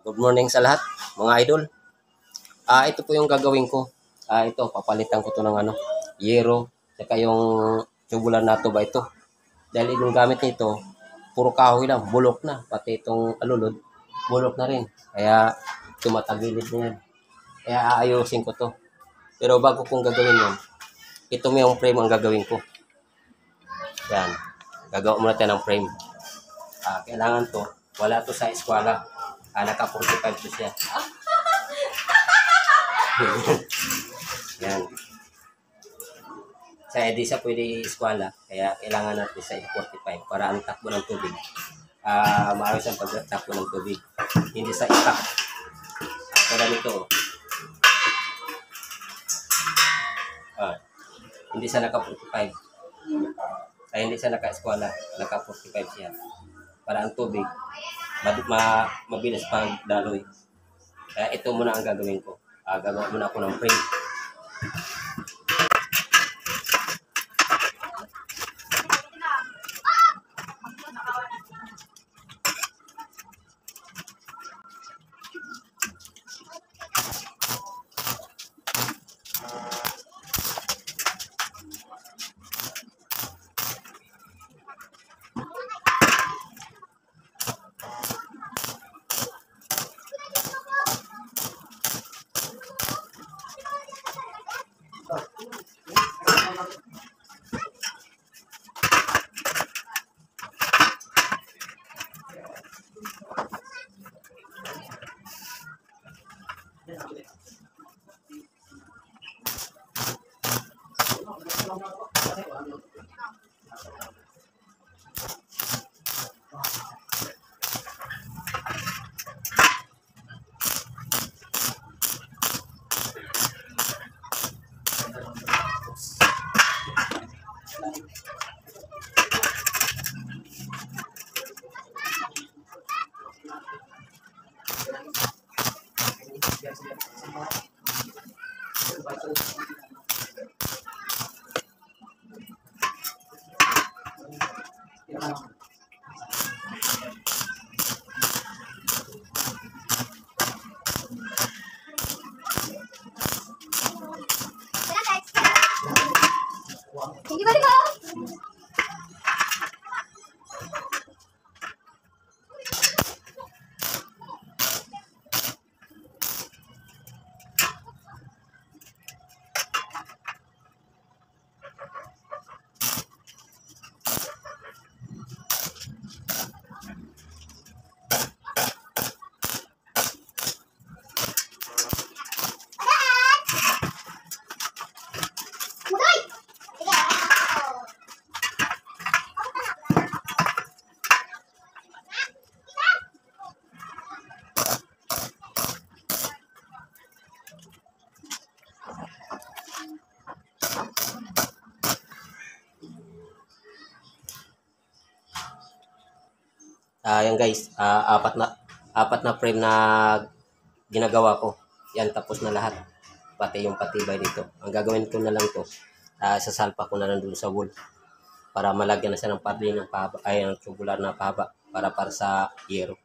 Good morning sa lahat, mga idol. Ito po yung gagawin ko. Ito, papalitan ko to ng yero, saka yung tubular na to ba ito. Dahil yung gamit nito, puro kahoy lang, bulok na. Pati itong alulod, bulok na rin. Kaya tumatagilid na yan. Kaya aayusin ko to. Pero bago kong gagawin yan, ito may yung frame ang gagawin ko. Yan, gagawa muna tayo ng frame. Kailangan to, wala to sa eskwela. Naka 45 to siya. Yan. Sa di siya pwede eskwela, kaya kailangan natin sa 45 para ang takbo ng tubig. Maayos ang pagtakbo ng tubig. Hindi sa itak. Kaya nito. Hindi siya naka 45. Ay hindi siya naka eskwela, naka 45 siya. Para ang tubig mabilis pagdaloy. Kaya ito muna ang gagawin ko. Gagawa muna ako ng frame. Hindi ba ito? Yan guys, apat na frame na ginagawa ko. Yan, tapos na lahat. Pati yung patibay dito. Ang gagawin ko na lang to, sasalpa ko na lang dun sa wall. Para malagyan na siya ng padling ng pahaba, ay ng tubular na pahaba para sa yero.